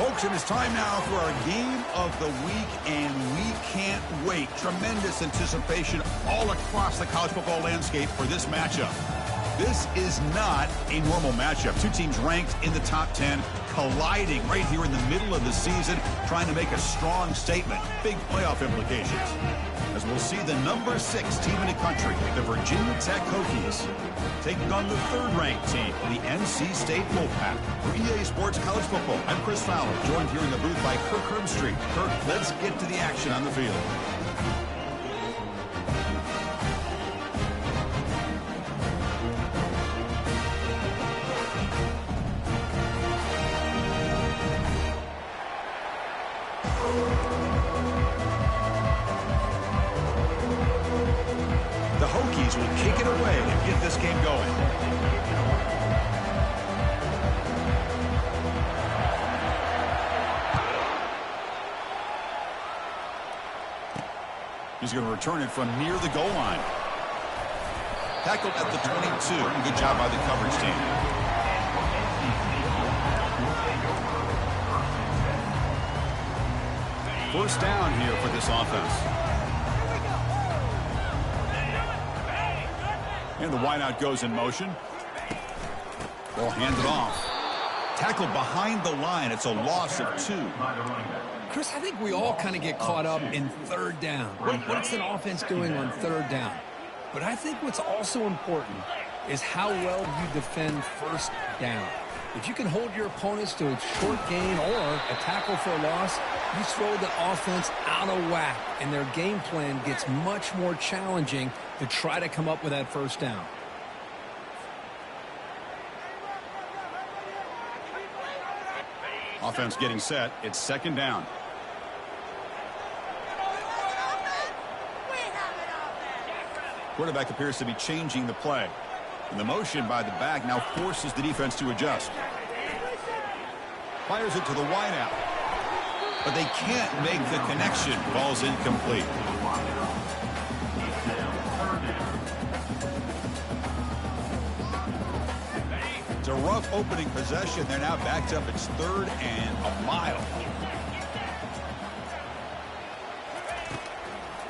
Folks, it is time now for our game of the week, and we can't wait. Tremendous anticipation all across the college football landscape for this matchup. This is not a normal matchup. Two teams ranked in the top 10, colliding right here in the middle of the season, trying to make a strong statement. Big playoff implications. As we'll see the number 6 team in the country, the Virginia Tech Hokies, taking on the third-ranked team, the NC State Wolfpack. For EA Sports College Football, I'm Chris Fowler, joined here in the booth by Kirk Herbstreit. Kirk, let's get to the action on the field. The Hokies will kick it away and get this game going. He's going to return it from near the goal line. Tackled at the 22. Good job by the coverage team. First down here for this offense. And the wideout goes in motion. Ball handed off. Tackled behind the line. It's a loss of 2. Chris, I think we all kind of get caught up in third down. What's an offense doing on third down? But I think what's also important is how well you defend first down. If you can hold your opponents to a short gain or a tackle for a loss, you throw the offense out of whack, and their game plan gets much more challenging to try to come up with that first down. Offense getting set. It's second down. Quarterback appears to be changing the play. And the motion by the back now forces the defense to adjust. Fires it to the wideout. But they can't make the connection. Ball's incomplete. It's a rough opening possession. They're now backed up. It's 3rd and a mile.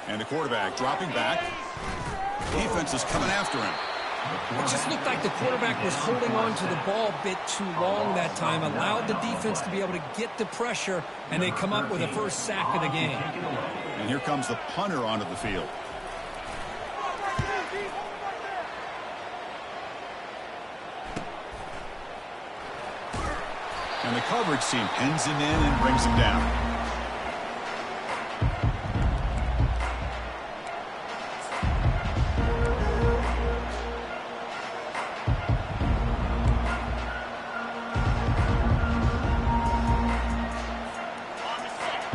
And the quarterback dropping back. Defense is coming after him. It just looked like the quarterback was holding on to the ball a bit too long that time, allowed the defense to be able to get the pressure, and they come up with a first sack of the game. And here comes the punter onto the field. And the coverage team pins him in and brings him down.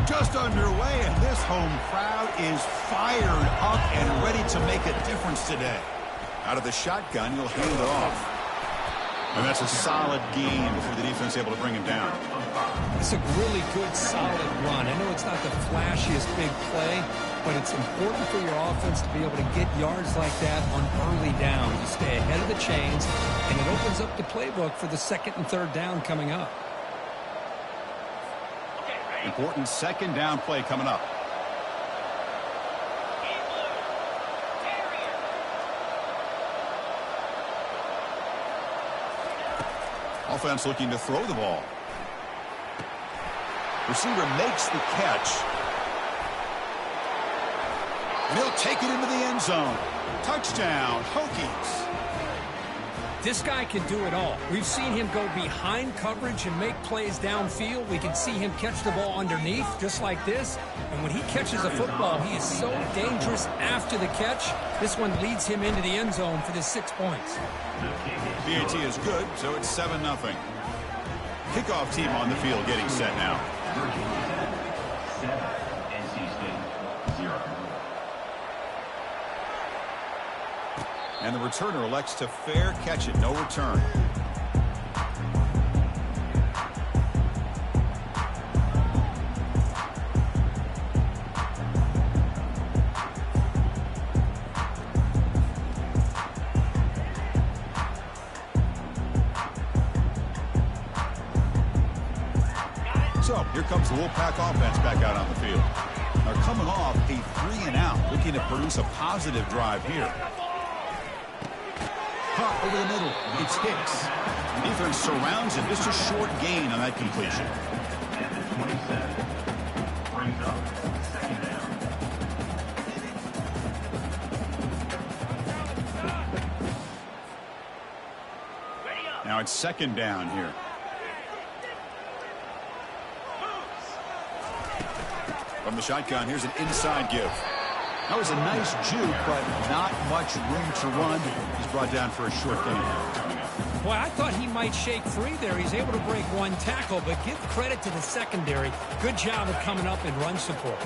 Just underway, and this home crowd is fired up and ready to make a difference today. Out of the shotgun, he'll hand it off. And that's a solid gain before the defense able to bring him down. It's a really good, solid run. I know it's not the flashiest big play, but it's important for your offense to be able to get yards like that on early down. You stay ahead of the chains, and it opens up the playbook for the second and third down coming up. Important second down play coming up. Offense looking to throw the ball. Receiver makes the catch. And he'll take it into the end zone. Touchdown, Hokies. This guy can do it all. We've seen him go behind coverage and make plays downfield. We can see him catch the ball underneath, just like this. And when he catches a football, he is so dangerous after the catch. This one leads him into the end zone for the 6 points. PAT is good, so it's 7-0. Kickoff team on the field getting set now. And the returner elects to fair catch it. No return. So Here comes the Wolfpack offense back out on the field. They're coming off a 3-and-out, looking to produce a positive drive here. Caught over the middle. It's Hicks. The defense surrounds him. Just a short gain on that completion. Now it's second down here. From the shotgun, here's an inside give. That was a nice juke, but not much room to run. He's brought down for a short gain. Boy, I thought he might shake free there. He's able to break one tackle, but give credit to the secondary. Good job of coming up in run support.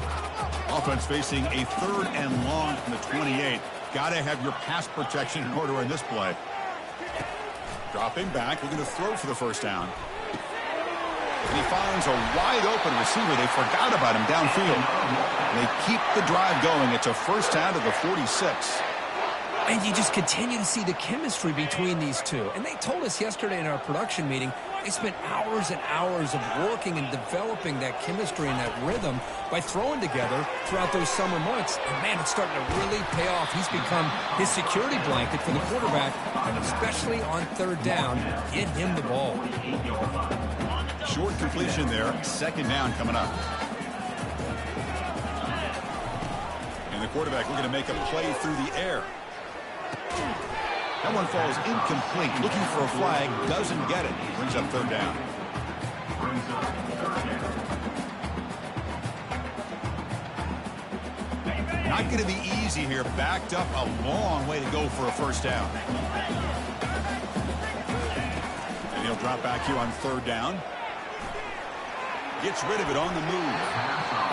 Offense facing a 3rd and long from the 28. Got to have your pass protection in order in this play. Dropping back, looking to throw for the first down. And he finds a wide-open receiver. They forgot about him downfield. And they keep the drive going. It's a first down to the 46. And you just continue to see the chemistry between these two. And they told us yesterday in our production meeting, they spent hours and hours of working and developing that chemistry and that rhythm by throwing together throughout those summer months. And, man, it's starting to really pay off. He's become his security blanket for the quarterback, and especially on 3rd down, get him the ball. Short completion there. Second down coming up. And the quarterback looking to make a play through the air. That one falls incomplete. Looking for a flag. Doesn't get it. Brings up 3rd down. Not going to be easy here. Backed up a long way to go for a first down. And he'll drop back here on 3rd down. Gets rid of it on the move.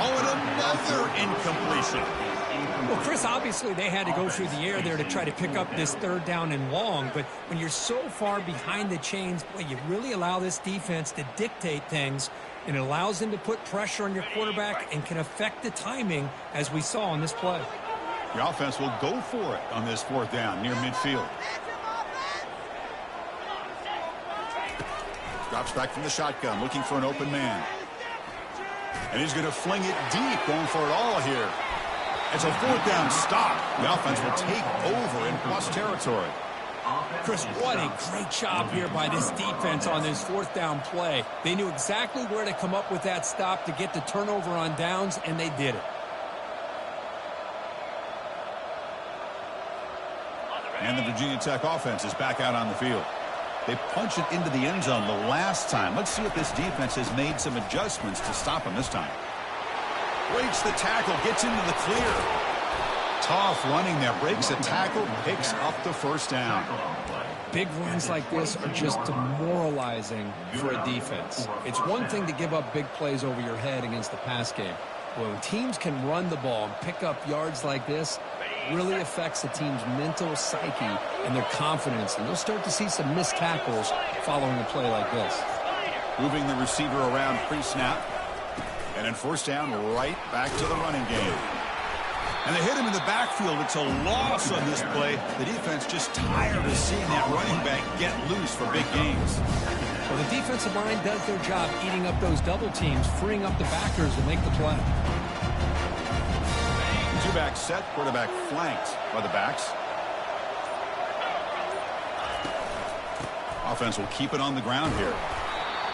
Oh, and another incompletion. Well, Chris, obviously they had to go through the air there to try to pick up this 3rd down and long, but when you're so far behind the chains, boy, you really allow this defense to dictate things, and it allows them to put pressure on your quarterback and can affect the timing, as we saw on this play. The offense will go for it on this 4th down near midfield. Drops back from the shotgun, looking for an open man. And he's going to fling it deep, going for it all here. It's a 4th down stop. The offense will take over in plus territory. Chris, what a great job here by this defense on this 4th down play. They knew exactly where to come up with that stop to get the turnover on downs, and they did it. And the Virginia Tech offense is back out on the field. They punch it into the end zone the last time. Let's see if this defense has made some adjustments to stop him this time. Breaks the tackle, gets into the clear. Tough running there, breaks a tackle, picks up the first down. Big runs like this are just demoralizing for a defense. It's one thing to give up big plays over your head against the pass game. When teams can run the ball and pick up yards like this, it really affects the team's mental psyche and their confidence. And you'll start to see some missed tackles following a play like this. Moving the receiver around pre-snap. And then first down, right back to the running game. And they hit him in the backfield. It's a loss on this play. The defense just tired of seeing that running back get loose for big gains. Well, the defensive line does their job eating up those double teams, freeing up the backers to make the play. Two-back set, quarterback flanked by the backs. Offense will keep it on the ground here.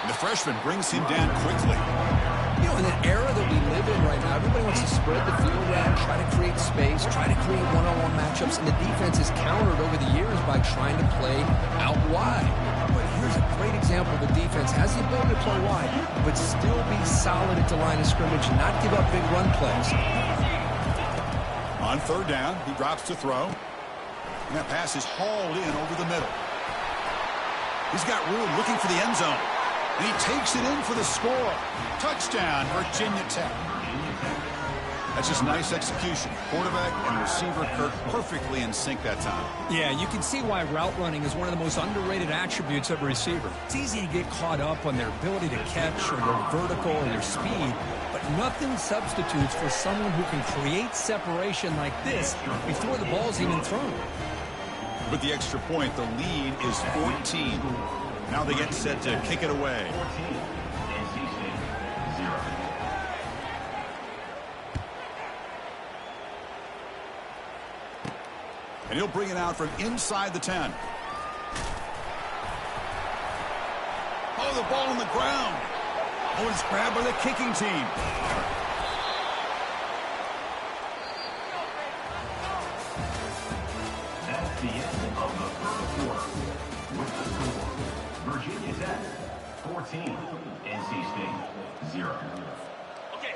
And the freshman brings him down quickly. You know, in the era that we live in right now, everybody wants to spread the field out, try to create space, try to create one-on-one matchups, and the defense is countered over the years by trying to play out wide. But here's a great example. The defense has the ability to play wide, but still be solid at the line of scrimmage and not give up big run plays. On 3rd down, he drops to throw. And that pass is hauled in over the middle. He's got room, looking for the end zone. And he takes it in for the score. Touchdown, Virginia Tech. That's just nice execution. Quarterback and receiver Kirk perfectly in sync that time. Yeah, you can see why route running is one of the most underrated attributes of a receiver. It's easy to get caught up on their ability to catch or their vertical or their speed, but nothing substitutes for someone who can create separation like this before the ball's even thrown. With the extra point, the lead is 14. Now they get set to kick it away. And he'll bring it out from inside the 10. Oh, the ball on the ground. Oh, it's grabbed by the kicking team. That's the end of the first quarter. With the score, Virginia Tech 14, NC State 0.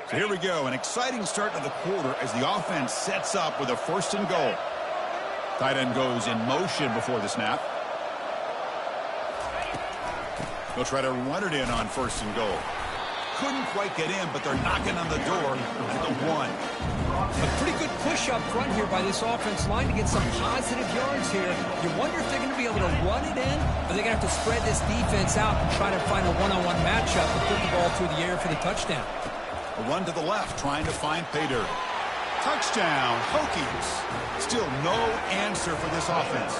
So here we go, an exciting start to the quarter as the offense sets up with a 1st and goal. Tight end goes in motion before the snap. They'll try to run it in on 1st and goal. Couldn't quite get in, but they're knocking on the door at the 1. A pretty good push up front here by this offense line to get some positive yards here. You wonder if they're going to be able to run it in, or they're going to have to spread this defense out and try to find a one-on-one matchup and put the ball through the air for the touchdown. A run to the left, trying to find pay dirt. Touchdown, Hokies. Still no answer for this offense.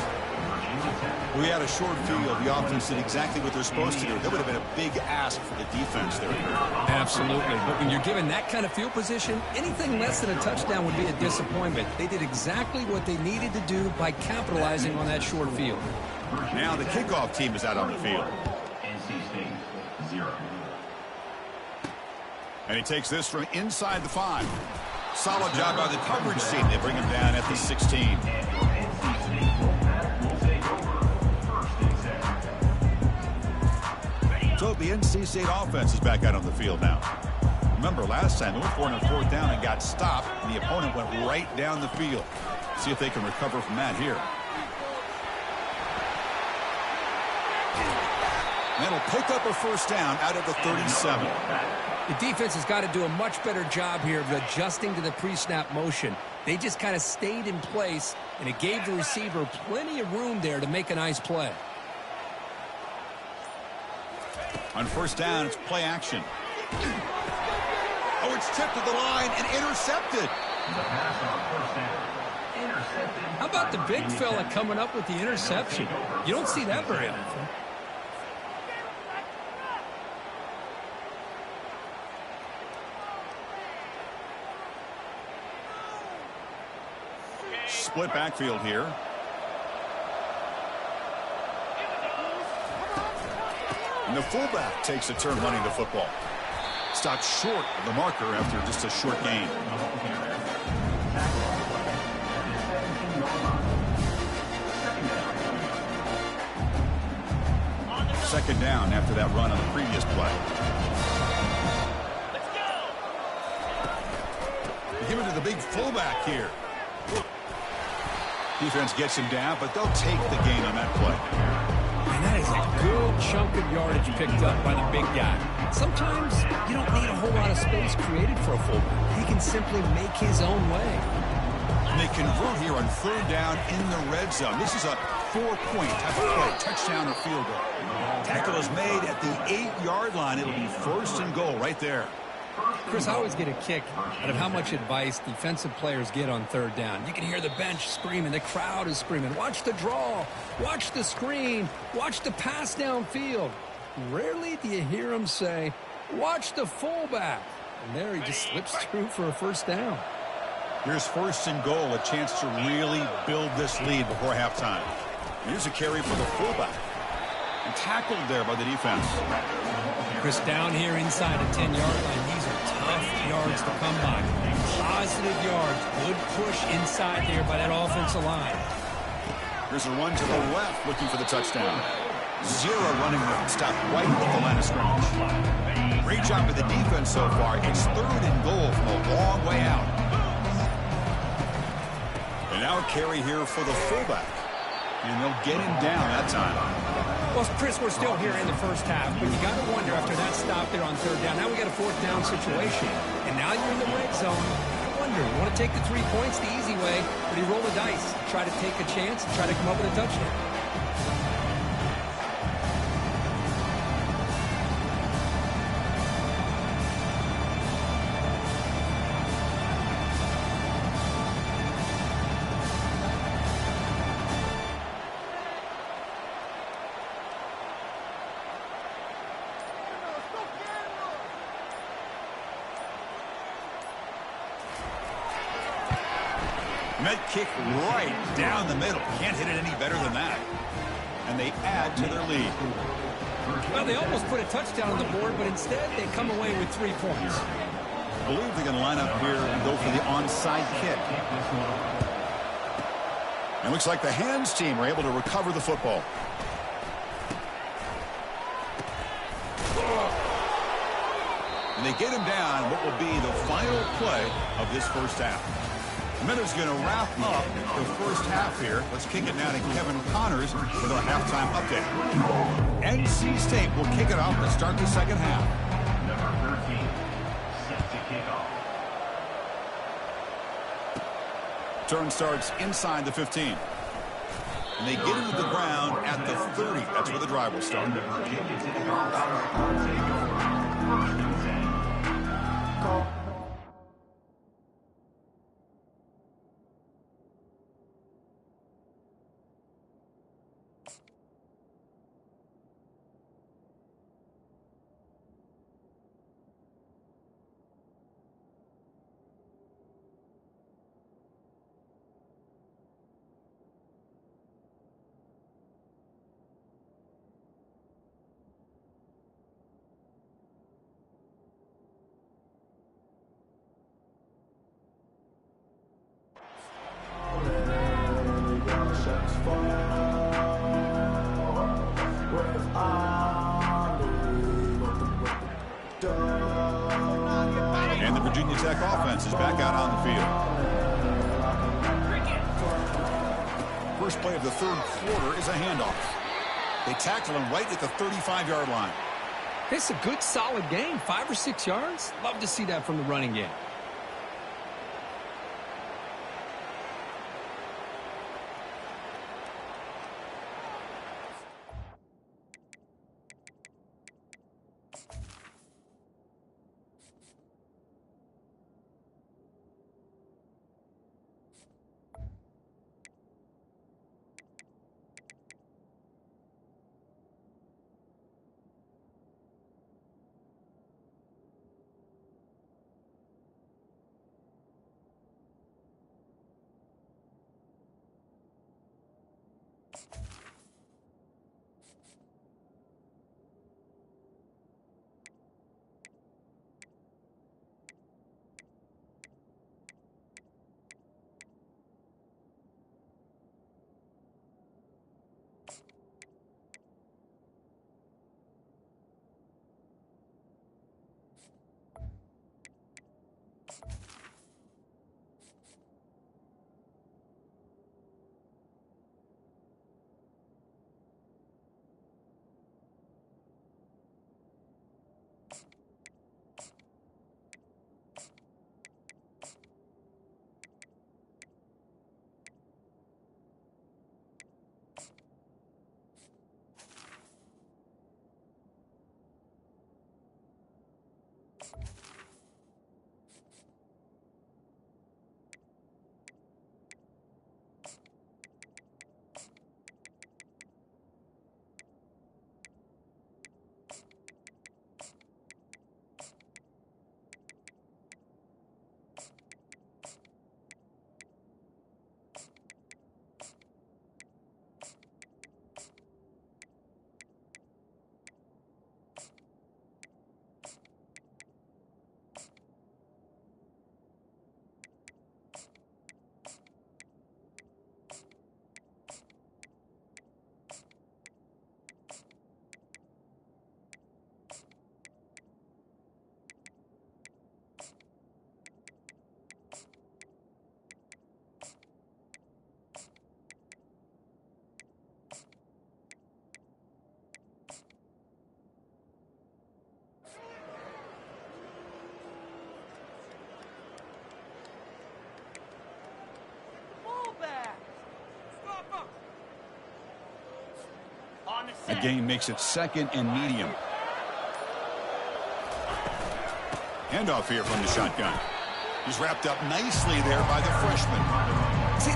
We had a short field. The offense did exactly what they're supposed to do. That would have been a big ask for the defense there. Absolutely. But when you're given that kind of field position, anything less than a touchdown would be a disappointment. They did exactly what they needed to do by capitalizing on that short field. Now the kickoff team is out on the field. NC State 0. And he takes this from inside the 5. Solid job by the coverage team. They bring him down at the 16. So the NC State offense is back out on the field now. Remember, last time they went for it on 4th down and got stopped, and the opponent went right down the field. See if they can recover from that here. And it'll pick up a 1st down out of the 37. The defense has got to do a much better job here of adjusting to the pre-snap motion. They just kind of stayed in place, and it gave the receiver plenty of room there to make a nice play. On 1st down, it's play action. Oh, it's tipped to the line and intercepted. How about the big fella coming up with the interception? You don't see that very often. Split backfield here. And the fullback takes a turn running the football. Stopped short of the marker after just a short gain. Second down after that run on the previous play. Give it to the big fullback here. Defense gets him down, but they'll take the gain on that play. And that is a good chunk of yardage picked up by the big guy. Sometimes you don't need a whole lot of space created for a fullback. He can simply make his own way. And they convert here on 3rd down in the red zone. This is a 4-point type of play, touchdown or field goal. Tackle is made at the 8-yard line. It'll be 1st and goal right there. Chris, I always get a kick out of how much advice defensive players get on 3rd down. You can hear the bench screaming. The crowd is screaming. Watch the draw. Watch the screen. Watch the pass downfield. Rarely do you hear them say, watch the fullback. And there he just slips through for a 1st down. Here's 1st and goal, a chance to really build this lead before halftime. Here's a carry for the fullback. And tackled there by the defense. Chris, down here inside the 10-yard line, these are tough yards to come by. Positive yards, good push inside there by that offensive line. Here's a run to the left, looking for the touchdown. 0 running room, stopped right at the line of scrimmage. Great job by the defense so far. It's 3rd and goal from a long way out. And now a carry here for the fullback. And they'll get him down that time. Well, Chris, we're still here in the 1st half, but you got to wonder after that stop there on 3rd down. Now we got a 4th down situation, and now you're in the red zone. I wonder, you want to take the 3 points the easy way, or do you roll the dice, try to take a chance, and try to come up with a touchdown? And that kick right down the middle. Can't hit it any better than that. And they add to their lead. Well, they almost put a touchdown on the board, but instead they come away with 3 points. I believe they're going to line up here and go for the onside kick. And looks like the hands team are able to recover the football. And they get him down what will be the final play of this first half. Minutes going to wrap up the first half here. Let's kick it now to Kevin Connors with our halftime update. NC State will kick it off to start the second half. Number 13, set to kick off. Turn starts inside the 15. And they get into the ground at the 30. That's where the drive will start. Virginia take off. Take over. First and 10. And the Virginia Tech offense is back out on the field. First play of the third quarter is a handoff. They tackle him right at the 35-yard line. It's a good, solid game. 5 or 6 yards. Love to see that from the running game. The gain makes it second and medium. Handoff here from the shotgun. He's wrapped up nicely there by the freshman. See,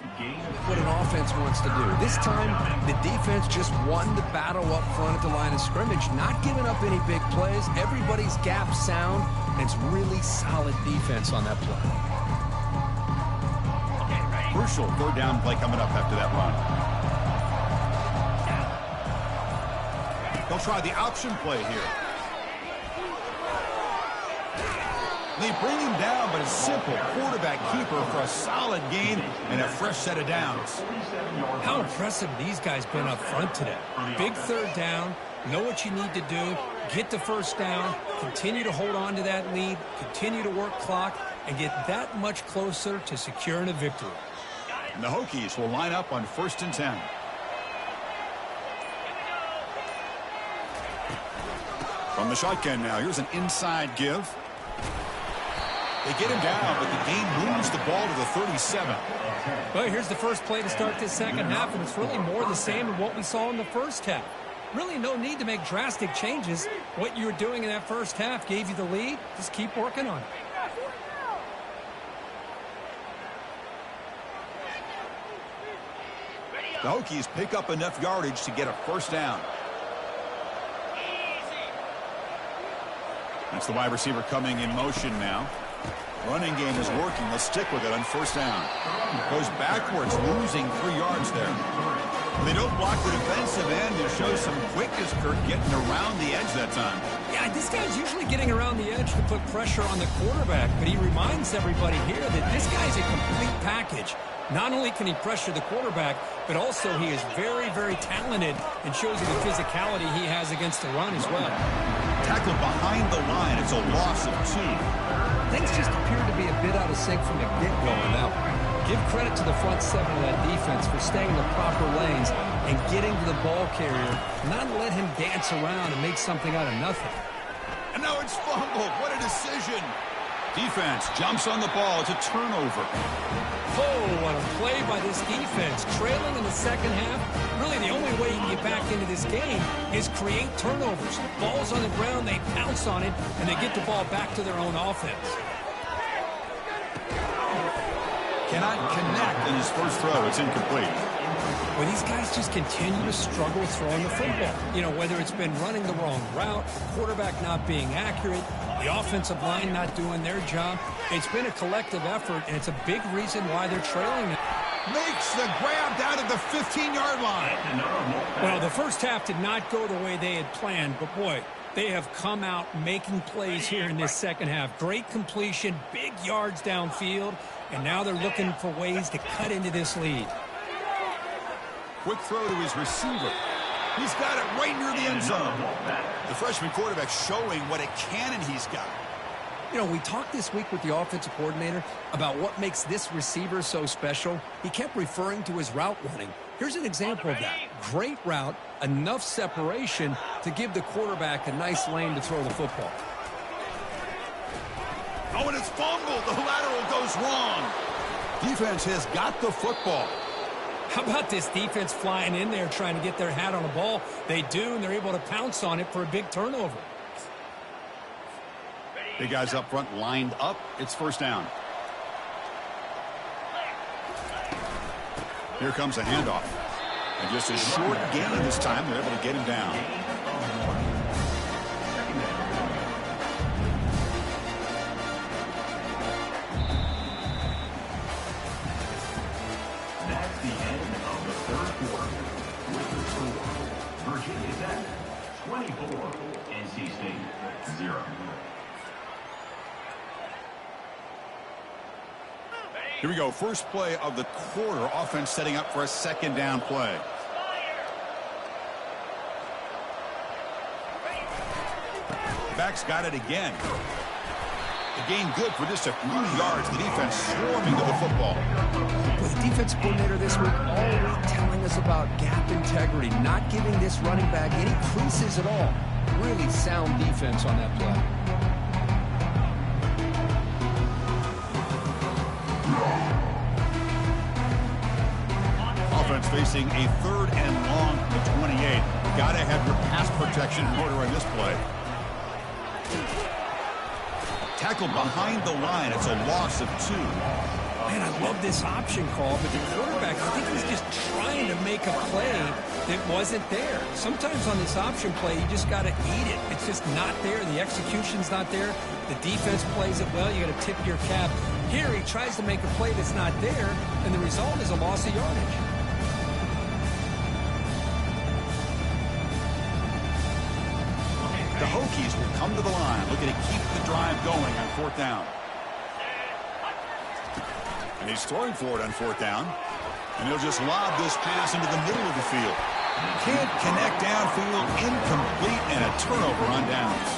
What an offense wants to do. This time, the defense just won the battle up front at the line of scrimmage, not giving up any big plays. Everybody's gap sound, and it's really solid defense on that play. Crucial third down play coming up after that run. They'll try the option play here. They bring him down, but a simple quarterback keeper for a solid gain and a fresh set of downs. How impressive these guys been up front today. Big third down, know what you need to do, get the first down, continue to hold on to that lead, continue to work clock, and get that much closer to securing a victory. And the Hokies will line up on 1st and 10. From the shotgun now, here's an inside give. They get him down, but the game moves the ball to the 37. Well, here's the first play to start this second half, and it's really more the same of what we saw in the first half. Really no need to make drastic changes. What you were doing in that first half gave you the lead. Just keep working on it. The Hokies pick up enough yardage to get a first down. That's the wide receiver coming in motion now. Running game is working. Let's stick with it on first down. Goes backwards, losing 3 yards there. They don't block the defensive end. It shows some quickness, Kirk, getting around the edge that time. Yeah, this guy's usually getting around the edge to put pressure on the quarterback, but he reminds everybody here that this guy's a complete package. Not only can he pressure the quarterback, but also he is very, very talented and shows you the physicality he has against the run as well. Tackled behind the line. It's a loss of 2. Things just appear to be a bit out of sync from the get-go on that one. Give credit to the front 7 of that defense for staying in the proper lanes and getting to the ball carrier, not let him dance around and make something out of nothing. And now it's fumbled. What a decision. Defense jumps on the ball. It's a turnover. Oh, what a play by this defense. Trailing in the second half, really the only way you can get back into this game is create turnovers. Ball's on the ground, they pounce on it, and they get the ball back to their own offense. Cannot connect in his first throw. It's incomplete. Well, these guys just continue to struggle throwing the football. You know, whether it's been running the wrong route, the quarterback not being accurate, the offensive line not doing their job. It's been a collective effort, and it's a big reason why they're trailing. Makes the grab down at the 15-yard line. Well, the first half did not go the way they had planned, but boy, they have come out making plays here in this second half. Great completion, big yards downfield, and now they're looking for ways to cut into this lead. Quick throw to his receiver. He's got it right near the end zone. The freshman quarterback showing what a cannon he's got. You know, we talked this week with the offensive coordinator about what makes this receiver so special. He kept referring to his route running. Here's an example of that. Great route, enough separation to give the quarterback a nice lane to throw the football. Oh, and it's fumbled. The lateral goes wrong. Defense has got the football. How about this defense flying in there trying to get their hat on the ball? They do, and they're able to pounce on it for a big turnover. Big guys up front lined up. It's first down. Here comes a handoff. And just a short gain this time. They're able to get him down. That's the end of the third quarter. With the score, Virginia Tech 24, NC State 0. Here we go. First play of the quarter. Offense setting up for a second down play. Back's got it again. The gain good for just a few yards. The defense swarming to the football. With the defensive coordinator this week all week telling us about gap integrity, not giving this running back any creases at all. Really sound defense on that play. Offense facing a third and long from the 28. Got to have your pass protection in order on this play. Tackled behind the line. It's a loss of 2. Man, I love this option call, but the quarterback, I think he's just trying to make a play that wasn't there. Sometimes on this option play, you just got to eat it. It's just not there. The execution's not there. The defense plays it well. You got to tip your cap. Here, he tries to make a play that's not there, and the result is a loss of yardage. The Hokies will come to the line, looking to keep the drive going on 4th down. And he's throwing for it on 4th down. And he'll just lob this pass into the middle of the field. Can't connect downfield, incomplete, and a turnover on downs.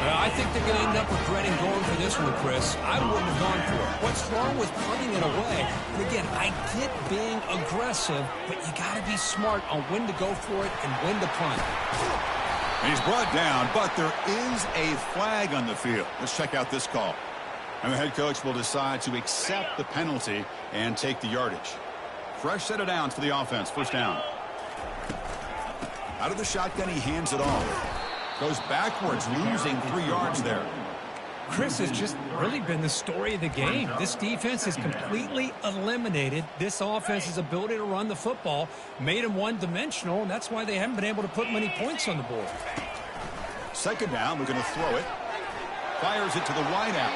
Well, I think they're going to end up regretting going for this one, Chris. I wouldn't have gone for it. What's wrong with punting it away? And again, I get being aggressive, but you got to be smart on when to go for it and when to punt. He's brought down, but there is a flag on the field. Let's check out this call. And the head coach will decide to accept the penalty and take the yardage. Fresh set of downs for the offense. 1st down. Out of the shotgun, he hands it off. Goes backwards, losing 3 yards there. Chris, has just really been the story of the game. This defense has completely eliminated this offense's ability to run the football, made them one-dimensional, and that's why they haven't been able to put many points on the board. 2nd down, we're going to throw it. Fires it to the wideout.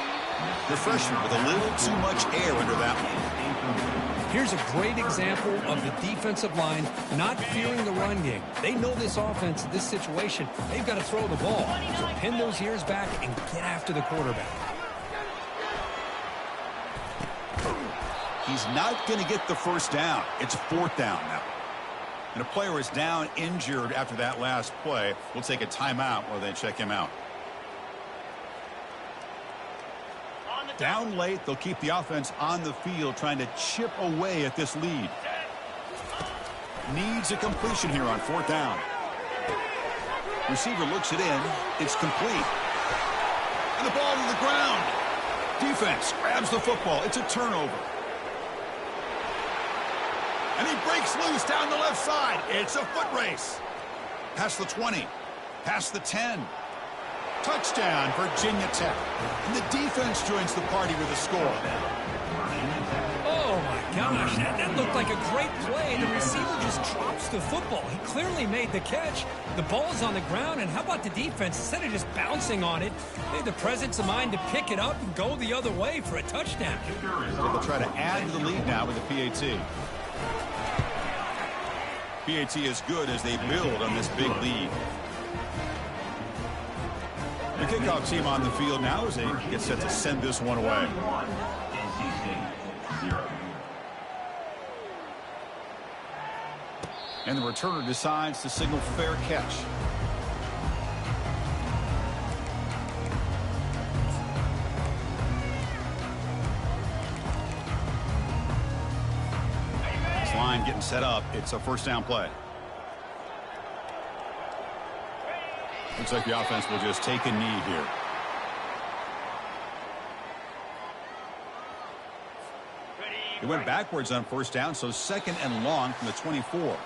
The freshman with a little too much air under that one. Here's a great example of the defensive line not fearing the run game. They know this offense, this situation, they've got to throw the ball. So pin those ears back and get after the quarterback. He's not going to get the 1st down. It's 4th down now. And a player is down injured after that last play. We'll take a timeout while they check him out. Down late, they'll keep the offense on the field trying to chip away at this lead. Needs a completion here on 4th down. Receiver looks it in. It's complete. And the ball to the ground. Defense grabs the football. It's a turnover. And he breaks loose down the left side. It's a foot race. Past the 20. Past the 10. Touchdown, Virginia Tech. And the defense joins the party with a score. Oh, my gosh. That looked like a great play. The receiver just drops the football. He clearly made the catch. The ball is on the ground, and how about the defense? Instead of just bouncing on it, they had the presence of mind to pick it up and go the other way for a touchdown. So they'll try to add to the lead now with the PAT. PAT is good as they build on this big lead. The kickoff team on the field now as they get set to send this one away. And the returner decides to signal fair catch. This line getting set up. It's a 1st down play. Looks like the offense will just take a knee here. They went backwards on 1st down, so 2nd and long from the 24.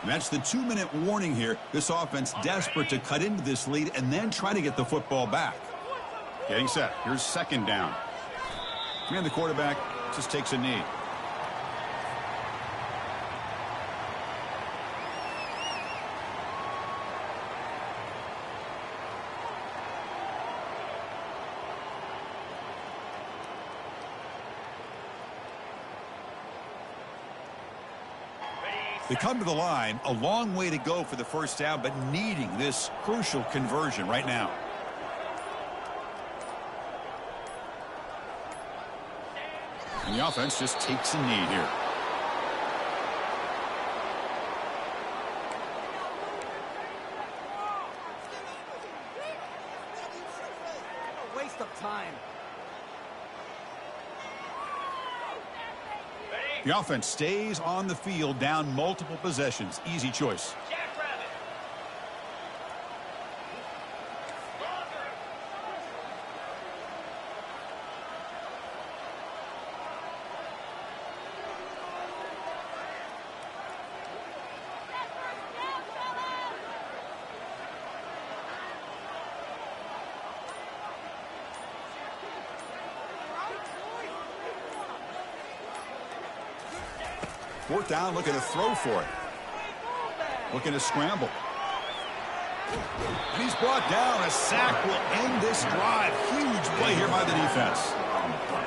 And that's the 2-minute warning here. This offense desperate to cut into this lead and then try to get the football back. Getting set. Here's 2nd down. And the quarterback just takes a knee. They come to the line, a long way to go for the 1st down, but needing this crucial conversion right now. And the offense just takes a knee here. A waste of time. The offense stays on the field, down multiple possessions. Easy choice. Fourth down, looking to throw for it. Looking to scramble. And he's brought down. A sack will end this drive. Huge play here by the defense.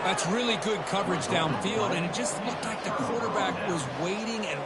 That's really good coverage downfield, and it just looked like the quarterback was waiting and